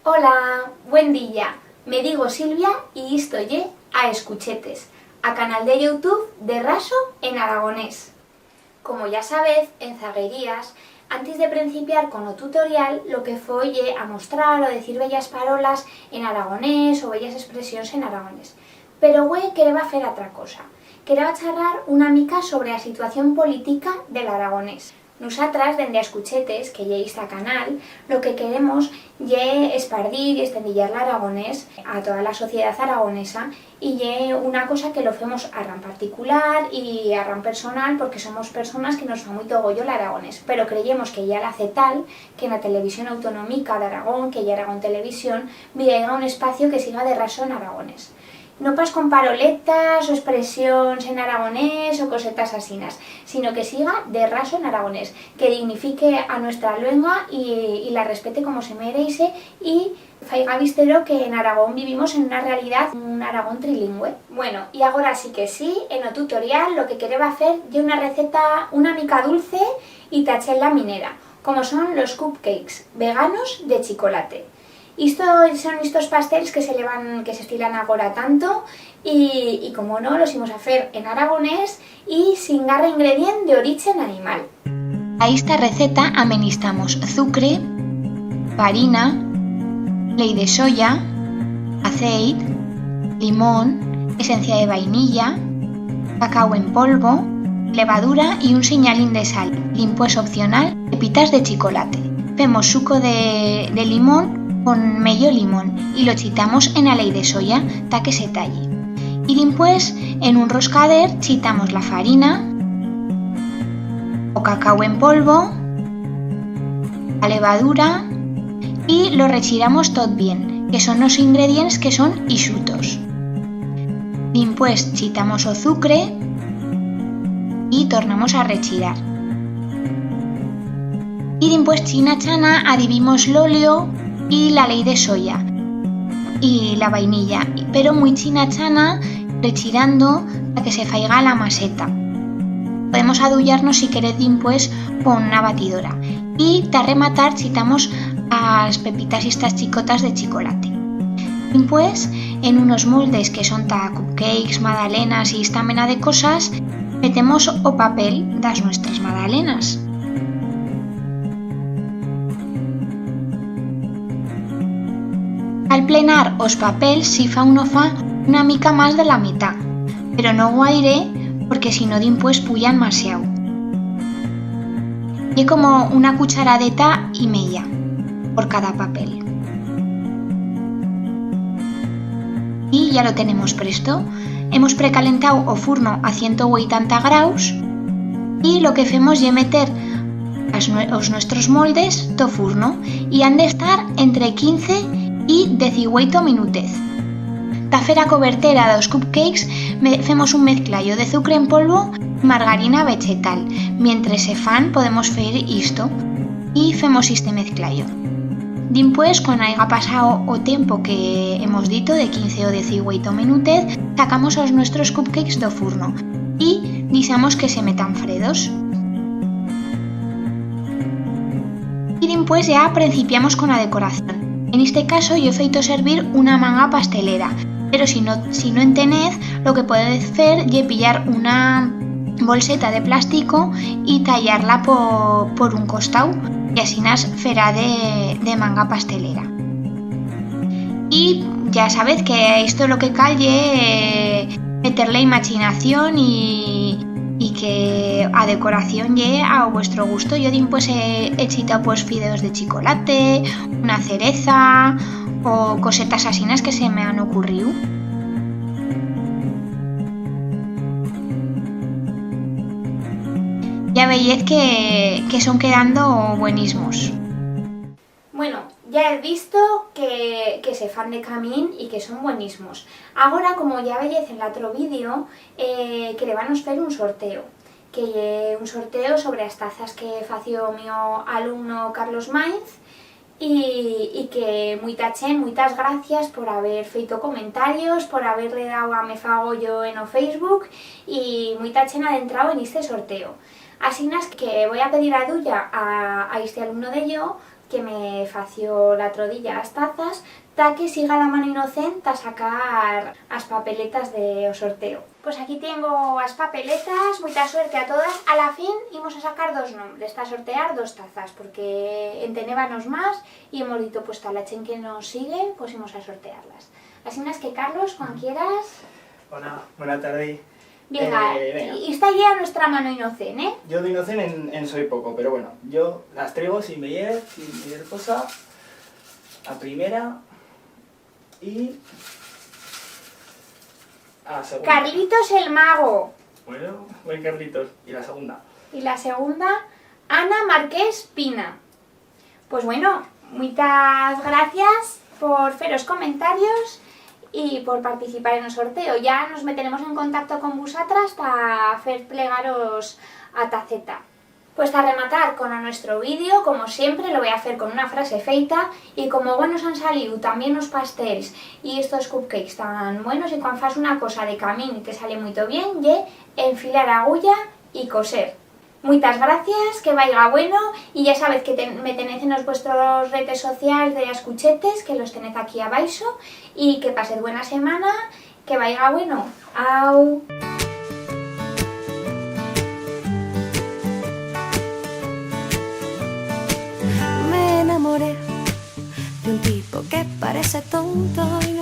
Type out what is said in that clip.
Hola, buen día. Me digo Silvia y estoy a Escuchetes, a canal de YouTube de Raso en aragonés. Como ya sabéis, en zaguerías, antes de principiar con o tutorial, lo que foi a mostrar o decir bellas parolas en aragonés o bellas expresiones en aragonés. Pero güey quereba hacer otra cosa. Quereba charlar una mica sobre la situación política del aragonés. Nosotras, dende a Escuchetes, que lle este canal, lo que queremos lle espardir y estendillar el aragonés a toda la sociedad aragonesa y lle una cosa que lo hacemos a ran particular y a ran personal porque somos personas que nos fa muy togollo el aragonés, pero creemos que ya la hace tal que en la televisión autonómica de Aragón, que ya Aragón Televisión, viera un espacio que siga de raso en aragonés. No pas con paroletas o expresiones en aragonés o cosetas asinas, sino que siga de raso en aragonés, que dignifique a nuestra lengua y la respete como se merece y faiga vistero que en Aragón vivimos en una realidad, un Aragón trilingüe. Bueno, y ahora sí que sí, en el tutorial lo que quereba hacer es una receta una mica dulce y tachela minera, como son los cupcakes veganos de chocolate. Son estos pasteles que se estilan ahora tanto y como no, los íbamos a hacer en aragonés y sin garra ingrediente de origen animal. A esta receta amenistamos azúcar, farina, ley de soya, aceite, limón, esencia de vainilla, cacao en polvo, levadura y un señalín de sal. Limpues opcional, pepitas de chocolate. Hacemos suco de limón con medio limón y lo chitamos en la ley de soya ta que se talle. Y después en un roscader chitamos la farina, o cacao en polvo, la levadura y lo rechiramos todo bien, que son los ingredientes que son ixutos. Después chitamos azúcar y tornamos a rechirar. Y después china chana adivimos l'óleo y la ley de soya y la vainilla, pero muy china chana, rechirando para que se faiga la maseta. Podemos adullarnos si queréis después con una batidora y para rematar chitamos las pepitas y estas chicotas de chocolate. Después en unos moldes que son ta cupcakes, magdalenas y esta mena de cosas metemos o papel das nuestras magdalenas. Al plenar os papels si fa uno fa una mica más de la mitad, pero no guaire porque si no dimpués puyan demasiado. Y como una cucharadeta y media por cada papel. Y ya lo tenemos presto. Hemos precalentado o furno a 180 grados y lo que hacemos es meter os nuestros moldes to furno y han de estar entre 15 y 18 minutos. Ta fer a cobertera de los cupcakes hacemos un mezclallo de azúcar en polvo y margarina vegetal. Mientras se fan podemos hacer esto y hacemos este mezclallo. Después, cuando haya pasado o tiempo que hemos dito de 15 o 18 minutos, sacamos los nuestros cupcakes do furno y deixamos que se metan fredos. Y después ya principiamos con la decoración. En este caso yo he feito servir una manga pastelera, pero si no en tenez, lo que podéis hacer es pillar una bolseta de plástico y tallarla por un costado y así fará de manga pastelera. Y ya sabéis que esto lo que calle meterle imaginación y que a decoración llegue a vuestro gusto. Yo pues he chitado pues fideos de chocolate, una cereza o cosetas asinas que se me han ocurrido. Ya veis que son quedando buenísimos. Bueno, ya he visto que se fan de camín y que son buenísimos. Ahora, como ya veis en el otro vídeo, querebanos hacer un sorteo. Que un sorteo sobre las tazas que fació mi alumno Carlos Mainz y que muchas gracias por haber feito comentarios, por haberle dado a me fago yo en o Facebook y mucha chen adentrado en este sorteo. Así que voy a pedir ayuda a este alumno de yo que me fació la trodilla las tazas, ta que siga la mano inocente a sacar as papeletas de sorteo. Pues aquí tengo as papeletas, mucha suerte a todas. A la fin íbamos a sacar 2 nombres, a sortear 2 tazas, porque entenébanos más y hemos dicho, pues a la chen que nos sigue, pues íbamos a sortearlas. Así es que, Carlos, cuando quieras... Hola, buena tarde. Venga, y está ya nuestra mano inocente, ¿eh? Yo de inocente en soy poco, pero bueno, yo las traigo sin meyer cosa, a primera y a la segunda. Carlitos el Mago. Bueno, buen Carlitos. Y la segunda. Y la segunda, Ana Marqués Pina. Pues bueno, muchas gracias por haceros comentarios y por participar en el sorteo. Ya nos meteremos en contacto con vosotras para hacer plegaros a taceta. Pues a rematar con nuestro vídeo, como siempre, lo voy a hacer con una frase feita, y como buenos han salido también los pasteles y estos cupcakes tan buenos, y cuando haces una cosa de camino y te sale muy bien, enfilar agulla y coser. Muchas gracias, que vaya bueno, y ya sabéis que me tenéis en los vuestros redes sociales de escuchetes, que los tenéis aquí abajo, y que paséis buena semana, que vaya bueno. Au. Me enamoré de un tipo que parece tonto y